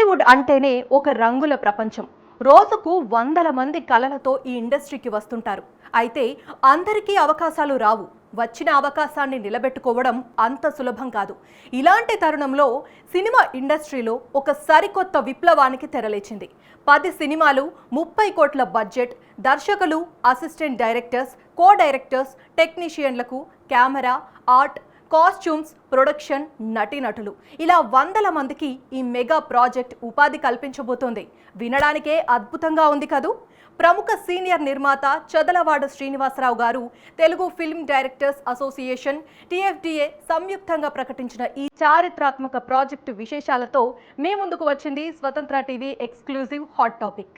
టాలీవుడ్ అంటేనే ఒక రంగుల ప్రపంచం. రోజుకు వందల మంది కళలతో ఈ ఇండస్ట్రీకి వస్తుంటారు. అయితే అందరికీ అవకాశాలు రావు. వచ్చిన అవకాశాన్ని నిలబెట్టుకోవడం అంత సులభం కాదు. ఇలాంటి తరుణంలో సినిమా ఇండస్ట్రీలో ఒక సరికొత్త విప్లవానికి తెరలేచింది. 10 సినిమాలు, 30 కోట్ల బడ్జెట్, దర్శకులు, అసిస్టెంట్ డైరెక్టర్స్, కో డైరెక్టర్స్, టెక్నీషియన్లకు కెమెరా, ఆర్ట్, కాస్ట్యూమ్స్, ప్రొడక్షన్, నటీనటులు ఇలా వందల మందికి ఈ మెగా ప్రాజెక్ట్ ఉపాధి కల్పించబోతోంది. వినడానికే అద్భుతంగా ఉంది కదూ. ప్రముఖ సీనియర్ నిర్మాత చదలవాడ శ్రీనివాసరావు గారు, Telugu film directors association, TFDA సంయుక్తంగా ప్రకటించిన ఈ చారిత్రాత్మక ప్రాజెక్టు విశేషాలతో మీ ముందుకు వచ్చింది స్వతంత్ర TV exclusive hot topic.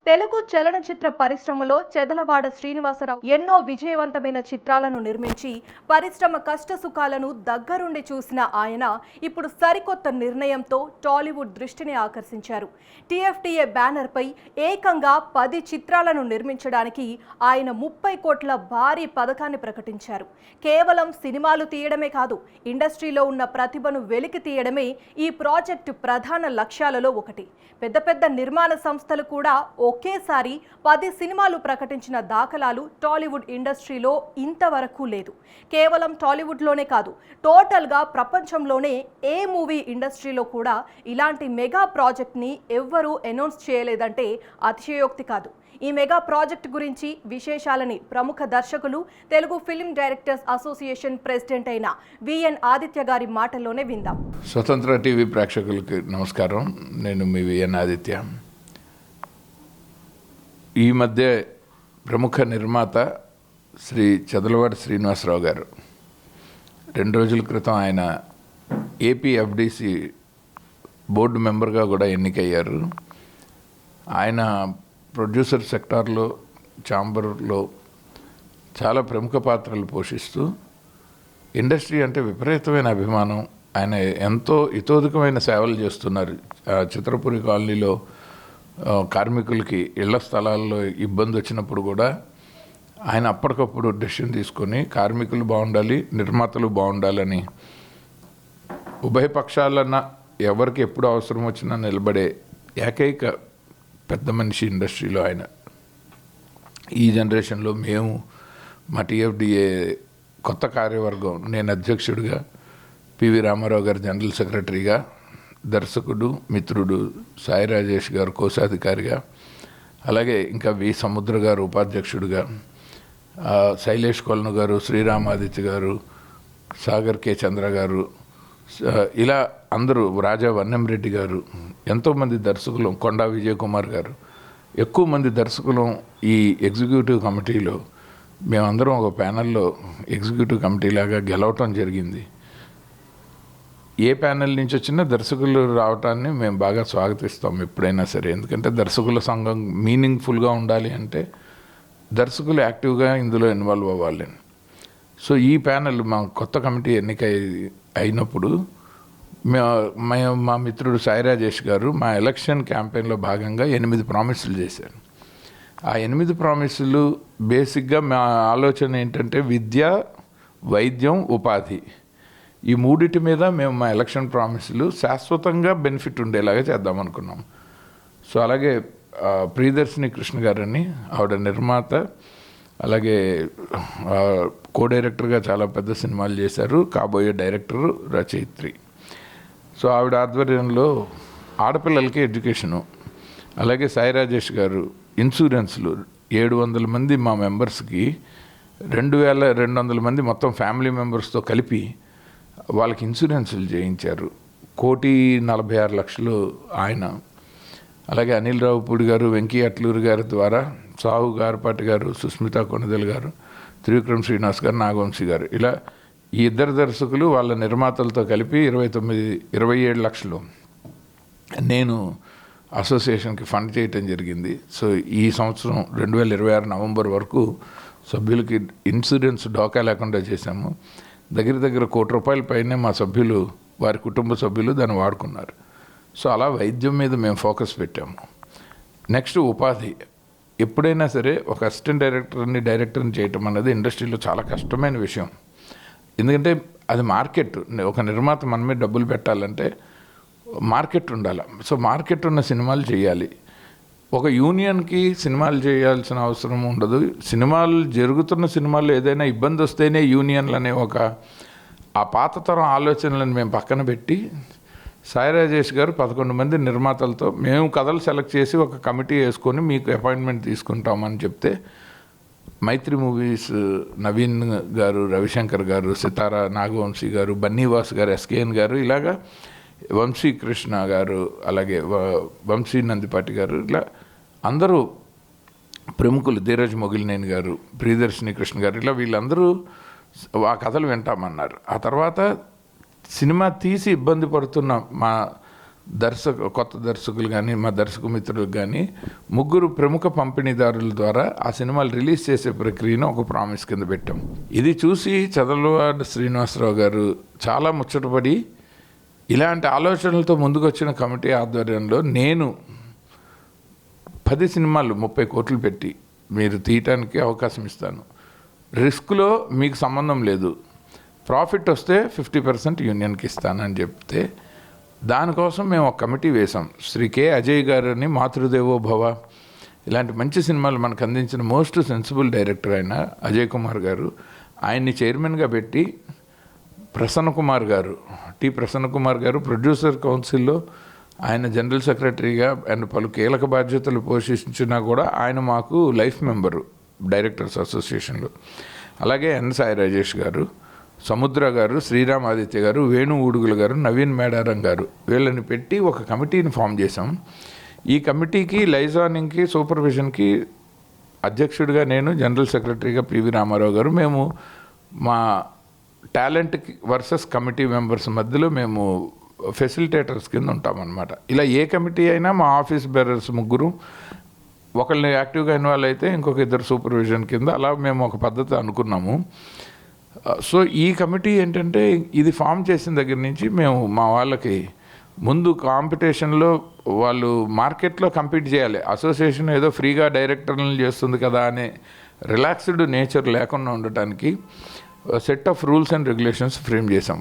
Telugu చలనచిత్ర పరిశ్రమలో చదలవాడ శ్రీనివాసరావు ఎన్నో విజయవంతమైన చిత్రాలను నిర్మించి పరిశ్రమ కష్టసుఖాలను దగ్గరుండి చూసిన ఆయన ఇప్పుడు సరికొత్త నిర్ణయంతో టాలీవుడ్ దృష్టిని ఆకర్షించారు. TFDA బ్యానర్పై ఏకంగా 10 చిత్రాలను నిర్మించడానికి ఆయన 30 కోట్ల భారీ పథకాన్ని ప్రకటించారు. కేవలం సినిమాలు తీయడమే కాదు, ఇండస్ట్రీలో ఉన్న ప్రతిభను వెలికి తీయడమే ఈ ప్రాజెక్టు ప్రధాన లక్ష్యాలలో ఒకటి. పెద్ద పెద్ద నిర్మాణ సంస్థలు కూడా ఒకేసారి 10 సినిమాలు ప్రకటించిన దాఖలాలు టాలీవుడ్ ఇండస్ట్రీలో ఇంతవరకు లేదు. కేవలం టాలీవుడ్లోనే కాదు, టోటల్గా ప్రపంచంలోనే ఏ మూవీ ఇండస్ట్రీలో కూడా ఇలాంటి మెగా ప్రాజెక్ట్ని ఎవ్వరూ అనౌన్స్ చేయలేదంటే అతిశయోక్తి కాదు. ఈ మెగా ప్రాజెక్ట్ గురించి విశేషాలని ప్రముఖ దర్శకులు, Telugu film directors association president అయిన VN ఆదిత్య గారి మాటల్లోనే విందాం. స్వతంత్ర టీవీ ప్రేక్షకులకి నమస్కారం. నేను మీ VN ఆదిత్య. ఈ మధ్య ప్రముఖ నిర్మాత శ్రీ చదలవాడ శ్రీనివాసరావు గారు 2 రోజుల క్రితం ఆయన APFDC బోర్డు మెంబర్గా కూడా ఎన్నికయ్యారు. ఆయన ప్రొడ్యూసర్ సెక్టార్లో, ఛాంబర్లో చాలా ప్రముఖ పాత్రలు పోషిస్తూ ఇండస్ట్రీ అంటే విపరీతమైన అభిమానం. ఆయన ఎంతో ఇతోధికమైన సేవలు చేస్తున్నారు. చిత్రపురి కాలనీలో కార్మికులకి ఇళ్ల స్థలాల్లో ఇబ్బంది వచ్చినప్పుడు కూడా ఆయన అప్పటికప్పుడు డెసిషన్ తీసుకొని కార్మికులు బాగుండాలి, నిర్మాతలు బాగుండాలని ఉభయ పక్షాలన్న ఎవరికి ఎప్పుడు అవసరం వచ్చినా నిలబడే ఏకైక పెద్ద మనిషి ఇండస్ట్రీలో ఆయన. ఈ జనరేషన్లో మేము మా TFDA కొత్త కార్యవర్గం, నేను అధ్యక్షుడిగా, PV రామారావు గారు జనరల్ సెక్రటరీగా, దర్శకుడు మిత్రుడు సాయి రాజేష్ గారు కోశాధికారిగా, అలాగే ఇంకా V సముద్ర గారు ఉపాధ్యక్షుడిగా, శైలేష్ కొలను గారు, శ్రీరామాదిత్య గారు, సాగర్ K చంద్ర గారు, ఇలా అందరూ, రాజా వన్నెంరెడ్డి గారు, ఎంతోమంది దర్శకులు, కొండా విజయ్ కుమార్ గారు, ఎక్కువ మంది దర్శకులు ఈ ఎగ్జిక్యూటివ్ కమిటీలో మేమందరం ఒక ప్యానెల్లో ఎగ్జిక్యూటివ్ కమిటీ లాగా గెలవటం జరిగింది. ఏ ప్యానెల్ నుంచి వచ్చినా దర్శకులు రావటాన్ని మేము బాగా స్వాగతిస్తాం ఎప్పుడైనా సరే. ఎందుకంటే దర్శకుల సంఘం మీనింగ్ఫుల్గా ఉండాలి అంటే దర్శకులు యాక్టివ్గా ఇందులో ఇన్వాల్వ్ అవ్వాలి. సో ఈ ప్యానెల్ మా కొత్త కమిటీ ఎన్నిక అయినప్పుడు మా మిత్రుడు సాయి రాజేష్ గారు మా ఎలక్షన్ క్యాంపెయిన్లో భాగంగా 8 ప్రామిసులు చేశారు. ఆ 8 ప్రామిసులు బేసిక్గా మా ఆలోచన ఏంటంటే విద్య, వైద్యం, ఉపాధి, ఈ మూడిటి మీద మేము మా ఎలక్షన్ ప్రామిసులు శాశ్వతంగా బెనిఫిట్ ఉండేలాగా చేద్దాం అనుకున్నాం. సో అలాగే ప్రియదర్శిని కృష్ణ గారని ఆవిడ నిర్మాత, అలాగే కో డైరెక్టర్గా చాలా పెద్ద సినిమాలు చేశారు, కాబోయే డైరెక్టరు, రచయిత్రి. సో ఆవిడ ఆధ్వర్యంలో ఆడపిల్లలకి ఎడ్యుకేషను, అలాగే సాయి రాజేష్ గారు ఇన్సూరెన్స్లు 700 మంది మా మెంబర్స్కి 2200 మంది మొత్తం ఫ్యామిలీ మెంబర్స్తో కలిపి వాళ్ళకి ఇన్సూరెన్సులు చేయించారు. 1,46,00,000 ఆయన. అలాగే అనిల్ రావుపూడి గారు, వెంకీ అట్లూరు గారి ద్వారా సాహు గారపాటి గారు, సుస్మిత కొనదెల గారు, త్రివిక్రమ్ శ్రీనివాస్ గారు, నాగవంశీ గారు, ఇలా ఈ 2 దర్శకులు వాళ్ళ నిర్మాతలతో కలిపి 27 లక్షలు నేను అసోసియేషన్కి ఫండ్ చేయటం జరిగింది. సో ఈ సంవత్సరం 2026 నవంబర్ వరకు సభ్యులకి ఇన్సూరెన్స్ డోకా లేకుండా చేశాము. దగ్గర ₹1 కోటి పైనే మా సభ్యులు, వారి కుటుంబ సభ్యులు దాన్ని వాడుకున్నారు. సో అలా వైద్యం మీద మేము ఫోకస్ పెట్టాము. నెక్స్ట్ ఉపాధి. ఎప్పుడైనా సరే ఒక అసిస్టెంట్ డైరెక్టర్ని చేయటం అనేది ఇండస్ట్రీలో చాలా కష్టమైన విషయం. ఎందుకంటే అది మార్కెట్. ఒక నిర్మాత మన మీద డబ్బులు పెట్టాలంటే మార్కెట్ ఉండాలి. సో మార్కెట్ ఉన్న సినిమాలు చేయాలి. ఒక యూనియన్కి సినిమాలు చేయాల్సిన అవసరం ఉండదు. సినిమాలు జరుగుతున్న సినిమాల్లో ఏదైనా ఇబ్బంది వస్తేనే యూనియన్లు అనే ఆ పాత తరం ఆలోచనలను మేము పక్కన పెట్టి సాయి రాజేష్ గారు 11 మంది నిర్మాతలతో మేము కథలు సెలెక్ట్ చేసి ఒక కమిటీ వేసుకొని మీకు అపాయింట్మెంట్ తీసుకుంటామని చెప్తే మైత్రి మూవీస్ నవీన్ గారు, రవిశంకర్ గారు, సితారా నాగవంశీ గారు, బన్నీవాస్ గారు, ఎస్కేఎన్ గారు, ఇలాగా వంశీ కృష్ణ గారు, అలాగే వంశీ నందిపాటి గారు, ఇలా అందరూ ప్రముఖులు, ధీరజ్ మొగిలినేని గారు, ప్రియదర్శిని కృష్ణ గారు, ఇలా వీళ్ళందరూ ఆ కథలు వింటామన్నారు. ఆ తర్వాత సినిమా తీసి ఇబ్బంది పడుతున్న మా కొత్త దర్శకులు కానీ మా దర్శక మిత్రులకు కానీ 3 ప్రముఖ పంపిణీదారుల ద్వారా ఆ సినిమాలు రిలీజ్ చేసే ప్రక్రియను ఒక ప్రామిస్ కింద పెట్టాం. ఇది చూసి చదలవాడ శ్రీనివాసరావు గారు చాలా ముచ్చటపడి ఇలాంటి ఆలోచనలతో ముందుకొచ్చిన కమిటీ ఆధ్వర్యంలో నేను 10 సినిమాలు 30 కోట్లు పెట్టి మీరు తీయటానికి అవకాశం ఇస్తాను, రిస్క్లో మీకు సంబంధం లేదు, ప్రాఫిట్ వస్తే 50% యూనియన్కి ఇస్తానని చెప్తే దానికోసం మేము ఒక కమిటీ వేసాం. శ్రీ కె అజయ్ గారని మాతృదేవో భవ ఇలాంటి మంచి సినిమాలు మనకు అందించిన మోస్ట్ సెన్సిబుల్ డైరెక్టర్ అయిన అజయ్ కుమార్ గారు, ఆయన్ని చైర్మన్గా పెట్టి ప్రసన్న కుమార్ గారు ప్రొడ్యూసర్ కౌన్సిల్లో ఆయన జనరల్ సెక్రటరీగా అండ్ పలు కీలక బాధ్యతలు పోషించినా కూడా ఆయన మాకు లైఫ్ మెంబరు డైరెక్టర్స్ అసోసియేషన్లో. అలాగే ఎన్ సాయి రాజేష్ గారు, సముద్ర గారు, శ్రీరామ్ ఆదిత్య గారు, వేణు ఊడుగుల గారు, నవీన్ మేడారం గారు, వీళ్ళని పెట్టి ఒక కమిటీని ఫామ్ చేశాం. ఈ కమిటీకి లైజానింగ్కి సూపర్విజన్కి అధ్యక్షుడిగా నేను, జనరల్ సెక్రటరీగా పివి రామారావు గారు, మేము మా టాలెంట్ వర్సెస్ కమిటీ మెంబర్స్ మధ్యలో మేము ఫెసిలిటేటర్స్ కింద ఉంటామన్నమాట. ఇలా ఏ కమిటీ అయినా మా ఆఫీస్ బేరర్స్ 3, ఒకళ్ళని యాక్టివ్గా ఇన్వాల్వ్ అయితే ఇంకొక 2 సూపర్విజన్ కింద, అలా మేము ఒక పద్ధతి అనుకున్నాము. సో ఈ కమిటీ ఏంటంటే ఇది ఫామ్ చేసిన దగ్గర నుంచి మేము మా వాళ్ళకి ముందు కాంపిటీషన్లో వాళ్ళు మార్కెట్లో కంపీట్ చేయాలి, అసోసియేషన్ ఏదో ఫ్రీగా డైరెక్టర్లను చేస్తుంది కదా అనే రిలాక్స్డ్ నేచర్ లేకుండా ఉండటానికి set of rules and regulations frame చేసాం.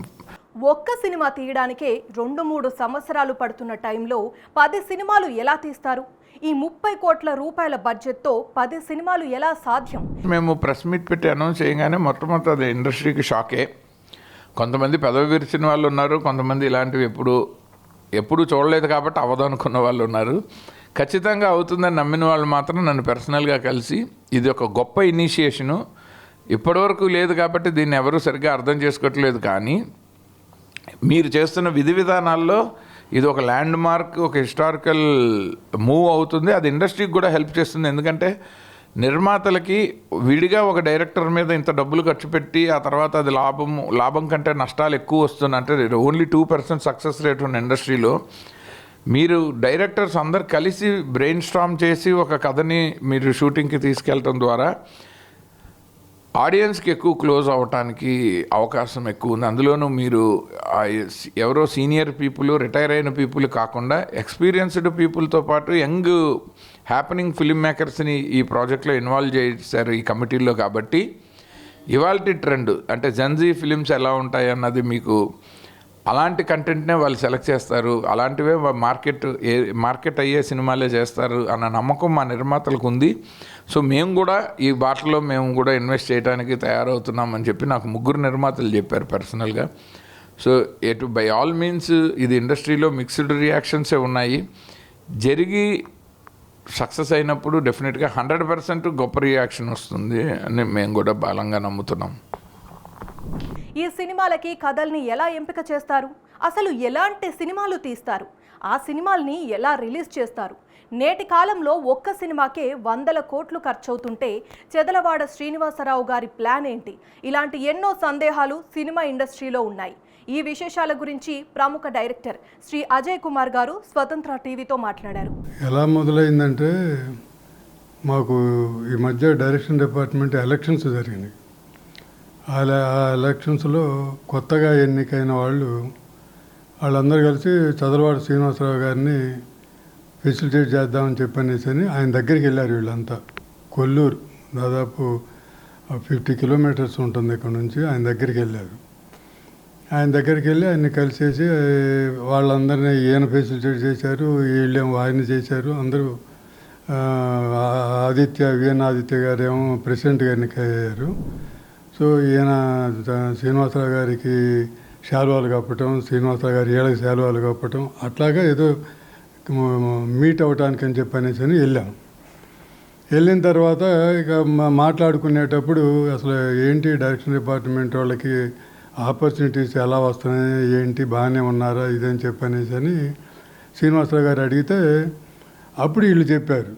ఒక్క సినిమా తీయడానికే 2-3 సంవత్సరాలు పడుతున్న టైంలో 10 సినిమాలు ఎలా తీస్తారు? ఈ 30 కోట్ల రూపాయల బడ్జెట్తో 10 సినిమాలు ఎలా సాధ్యం? మేము ప్రెస్ మీట్ పెట్టి అనౌన్స్ చేయగానే మొట్టమొదటి అది ఇండస్ట్రీకి షాకే. కొంతమంది పెదవి విరిచిన వాళ్ళు ఉన్నారు, కొంతమంది ఇలాంటివి ఎప్పుడు చూడలేదు కాబట్టి అవ్వదనుకున్న వాళ్ళు ఉన్నారు. ఖచ్చితంగా అవుతుందని నమ్మిన వాళ్ళు మాత్రం నన్ను పర్సనల్గా కలిసి ఇది ఒక గొప్ప ఇనిషియేషను, ఇప్పటివరకు లేదు కాబట్టి దీన్ని ఎవరూ సరిగ్గా అర్థం చేసుకోవట్లేదు, కానీ మీరు చేస్తున్న విధి విధానాల్లో ఇది ఒక ల్యాండ్ మార్క్, ఒక హిస్టారికల్ మూవ్ అవుతుంది. అది ఇండస్ట్రీకి కూడా హెల్ప్ చేస్తుంది. ఎందుకంటే నిర్మాతలకి విడిగా ఒక డైరెక్టర్ మీద ఇంత డబ్బులు ఖర్చు పెట్టి ఆ తర్వాత అది లాభం కంటే నష్టాలు ఎక్కువ వస్తుంది అంటే ఓన్లీ 2% సక్సెస్ రేట్ ఉన్న ఇండస్ట్రీలో మీరు డైరెక్టర్స్ అందరు కలిసి బ్రెయిన్ స్టార్మ్ చేసి ఒక కథని మీరు షూటింగ్కి తీసుకెళ్ళటం ద్వారా ఆడియన్స్కి ఎక్కువ క్లోజ్ అవ్వటానికి అవకాశం ఎక్కువ ఉంది. అందులోనూ మీరు ఎవరో సీనియర్ పీపుల్, రిటైర్ అయిన పీపుల్ కాకుండా ఎక్స్పీరియన్స్డ్ పీపుల్తో పాటు యంగ్ హ్యాపెనింగ్ ఫిల్మ్ మేకర్స్ని ఈ ప్రాజెక్ట్లో ఇన్వాల్వ్ చేశారు ఈ కమిటీలో. కాబట్టి ఇవాల్టి ట్రెండ్ అంటే జెన్జీ ఫిలిమ్స్ ఎలా ఉంటాయి అన్నది మీకు అలాంటి కంటెంట్నే వాళ్ళు సెలెక్ట్ చేస్తారు, అలాంటివే మార్కెట్ అయ్యే సినిమాలే చేస్తారు అన్న నమ్మకం మా నిర్మాతలకు ఉంది. సో మేము కూడా ఈ బాటలో మేము కూడా ఇన్వెస్ట్ చేయడానికి తయారవుతున్నామని చెప్పి నాకు 3 నిర్మాతలు చెప్పారు పర్సనల్గా. సో బై ఆల్ మీన్స్ ఇది ఇండస్ట్రీలో మిక్స్డ్ రియాక్షన్సే ఉన్నాయి. జరిగి సక్సెస్ అయినప్పుడు డెఫినెట్గా 100% గొప్ప రియాక్షన్ వస్తుంది అని మేము కూడా బలంగా నమ్ముతున్నాం. ఈ సినిమాలకి కథల్ని ఎలా ఎంపిక చేస్తారు? అసలు ఎలాంటి సినిమాలు తీస్తారు? ఆ సినిమాల్ని ఎలా రిలీజ్ చేస్తారు? నేటి కాలంలో ఒక్క సినిమాకే 100 కోట్లు ఖర్చవుతుంటే చెదలవాడ శ్రీనివాసరావు గారి ప్లాన్ ఏంటి? ఇలాంటి ఎన్నో సందేహాలు సినిమా ఇండస్ట్రీలో ఉన్నాయి. ఈ విశేషాల గురించి ప్రముఖ డైరెక్టర్ శ్రీ అజయ్ కుమార్ గారు స్వతంత్ర టీవీతో మాట్లాడారు. ఎలా మొదలైందంటే మాకు ఈ మధ్య డైరెక్షన్ డిపార్ట్మెంట్ ఎలక్షన్స్ జరిగినాయి. ఆ ఎలక్షన్స్లో కొత్తగా ఎన్నికైన వాళ్ళందరూ కలిసి చదలవాడ శ్రీనివాసరావు గారిని ఫెసిలిటేట్ చేద్దామని చెప్పనేసి అని ఆయన దగ్గరికి వెళ్ళారు వీళ్ళంతా. కొల్లూరు దాదాపు 50 కిలోమీటర్స్ ఉంటుంది ఇక్కడ నుంచి. ఆయన దగ్గరికి వెళ్ళారు. ఆయన దగ్గరికి వెళ్ళి ఆయన్ని కలిసేసి వాళ్ళందరినీ ఈయన ఫెసిలిటేట్ చేశారు, వీళ్ళేమో ఆయన చేశారు. అందరూ విఎన్ ఆదిత్య గారేమో ప్రెసిడెంట్గా ఎన్నికయ్యారు. సో ఈయన శ్రీనివాసరావు గారికి శాలువాలు కప్పటం, శ్రీనివాసరావు గారి ఏళ్ళకి శాలువాలు కప్పటం, అట్లాగా ఏదో మీట్ అవ్వటానికి అని చెప్పనేసి అని వెళ్ళాం. వెళ్ళిన తర్వాత ఇక మాట్లాడుకునేటప్పుడు అసలు ఏంటి డైరెక్షన్ డిపార్ట్మెంట్ వాళ్ళకి ఆపర్చునిటీస్ ఎలా వస్తున్నాయి, ఏంటి బాగానే ఉన్నారా ఇదని చెప్పనేసి అని శ్రీనివాసరావు గారు అడిగితే అప్పుడు వీళ్ళు చెప్పారు.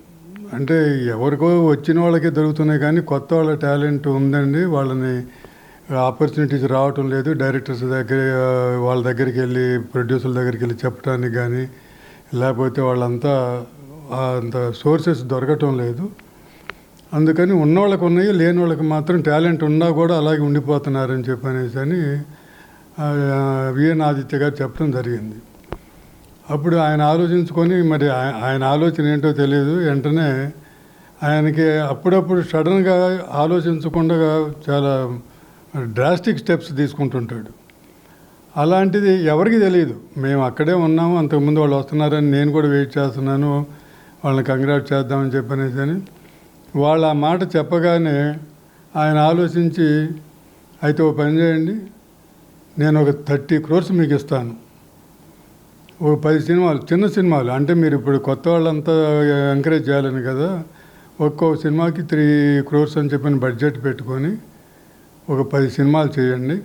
అంటే ఎవరికో వచ్చిన వాళ్ళకే దొరుకుతున్నాయి కానీ కొత్త వాళ్ళ టాలెంట్ ఉందండి, వాళ్ళని ఆపర్చునిటీస్ రావటం లేదు. డైరెక్టర్స్ దగ్గర వాళ్ళ దగ్గరికి వెళ్ళి ప్రొడ్యూసర్ల దగ్గరికి వెళ్ళి చెప్పడానికి కానీ లేకపోతే వాళ్ళంతా అంత సోర్సెస్ దొరకటం లేదు. అందుకని ఉన్నవాళ్ళకి ఉన్నాయి, లేని వాళ్ళకి మాత్రం టాలెంట్ ఉన్నా కూడా అలాగే ఉండిపోతున్నారని చెప్పనేసి అని విఎన్ ఆదిత్య గారు చెప్పడం జరిగింది. అప్పుడు ఆయన ఆలోచించుకొని మరి ఆయన ఆలోచన ఏంటో తెలియదు. వెంటనే ఆయనకి అప్పుడప్పుడు సడన్గా ఆలోచించకుండా చాలా డ్రాస్టిక్ స్టెప్స్ తీసుకుంటుంటాడు. అలాంటిది ఎవరికి తెలియదు. మేము అక్కడే ఉన్నాము, అంతకుముందు వాళ్ళు వస్తున్నారని నేను కూడా వెయిట్ చేస్తున్నాను, వాళ్ళని కంగ్రాట్ చేద్దామని చెప్పనేసి అని. వాళ్ళు ఆ మాట చెప్పగానే ఆయన ఆలోచించి, అయితే ఓ పని చేయండి, నేను ఒక 30 crores మీకు ఇస్తాను, ఒక 10 సినిమాలు, చిన్న సినిమాలు, అంటే మీరు ఇప్పుడు కొత్త వాళ్ళంతా ఎంకరేజ్ చేయాలని కదా, ఒక్కో సినిమాకి 3 crores అని చెప్పిన బడ్జెట్ పెట్టుకొని ఒక 10 సినిమాలు చేయండి.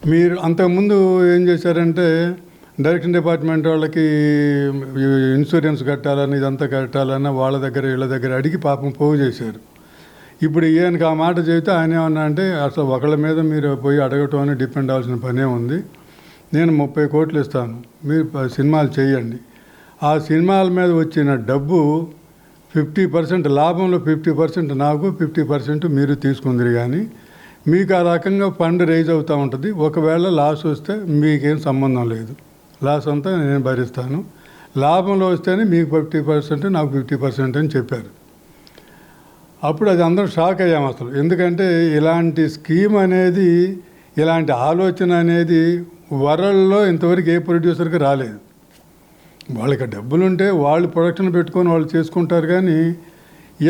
మీరు అంతకుముందు ఏం చేశారంటే డైరెక్షన్ డిపార్ట్మెంట్ వాళ్ళకి ఇన్సూరెన్స్ కట్టాలని ఇదంతా కట్టాలని వాళ్ళ దగ్గర వీళ్ళ దగ్గర అడిగి పాపం పోగు చేశారు. ఇప్పుడు ఈయనకి ఆ మాట చెబితే ఆయన ఏమన్నా అంటే అసలు ఒకళ్ళ మీద మీరు పోయి అడగటం అని డిపెండ్ అవ్వాల్సిన పనే ఉంది, నేను 30 కోట్లు ఇస్తాను, మీరు 10 సినిమాలు చేయండి. ఆ సినిమాల మీద వచ్చిన డబ్బు 50% లాభంలో 50% నాకు, 50% మీరు తీసుకుందరు. కానీ మీకు ఆ రకంగా ఫండ్ రైజ్ అవుతూ ఉంటుంది. ఒకవేళ లాస్ వస్తే మీకేం సంబంధం లేదు, లాస్ అంతా నేను భరిస్తాను, లాభంలో వస్తేనే మీకు 50% నాకు 50% అని చెప్పారు. అప్పుడు అది అందరం షాక్ అయ్యాము అసలు. ఎందుకంటే ఇలాంటి స్కీమ్ అనేది, ఇలాంటి ఆలోచన అనేది వరల్డ్లో ఇంతవరకు ఏ ప్రొడ్యూసర్కి రాలేదు. వాళ్ళకి డబ్బులుంటే వాళ్ళు ప్రొడక్షన్ పెట్టుకొని వాళ్ళు చేసుకుంటారు. కానీ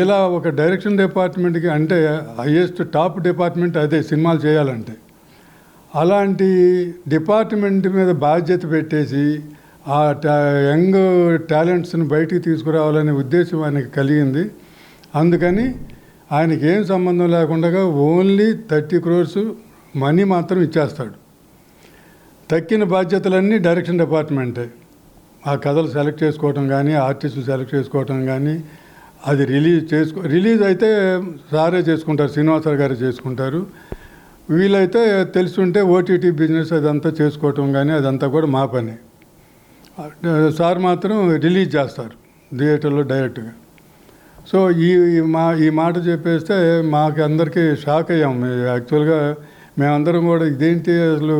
ఇలా ఒక డైరెక్షన్ డిపార్ట్మెంట్కి, అంటే హైయెస్ట్ టాప్ డిపార్ట్మెంట్ అదే సినిమాలు చేయాలంటే, అలాంటి డిపార్ట్మెంట్ మీద బాధ్యత పెట్టేసి ఆ యంగ్ టాలెంట్స్ని బయటికి తీసుకురావాలనే ఉద్దేశం ఆయనకి కలిగింది. అందుకని ఆయనకి ఏం సంబంధం లేకుండా ఓన్లీ 30 crores మనీ మాత్రం ఇచ్చేస్తాడు. తక్కిన బాధ్యతలన్నీ డైరెక్షన్ డిపార్ట్మెంటే. ఆ కథలు సెలెక్ట్ చేసుకోవటం కానీ, ఆర్టిస్టులు సెలెక్ట్ చేసుకోవటం కానీ, అది రిలీజ్ అయితే సారే చేసుకుంటారు, శ్రీనివాసరావు గారు చేసుకుంటారు. వీలైతే తెలుసుంటే ఓటీటీ బిజినెస్ అదంతా చేసుకోవటం కానీ అదంతా కూడా మా పని. సార్ మాత్రం రిలీజ్ చేస్తారు థియేటర్లో డైరెక్ట్గా. సో ఈ మాట చెప్పేస్తే మాకు అందరికీ షాక్ అయ్యాము. యాక్చువల్గా మేమందరం కూడా ఇదేంటి అసలు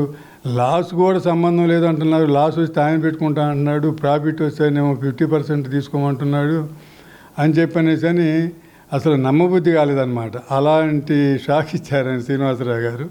లాస్ కూడా సంబంధం లేదంటున్నారు, లాస్ వస్తే ఆయన పెట్టుకుంటా అంటున్నాడు, ప్రాఫిట్ వస్తేనేమో 50% తీసుకోమంటున్నాడు అని చెప్పనేసి అని అసలు నమ్మబుద్ధి కాలేదన్నమాట. అలాంటి షాక్ ఇచ్చారని శ్రీనివాసరావు గారు.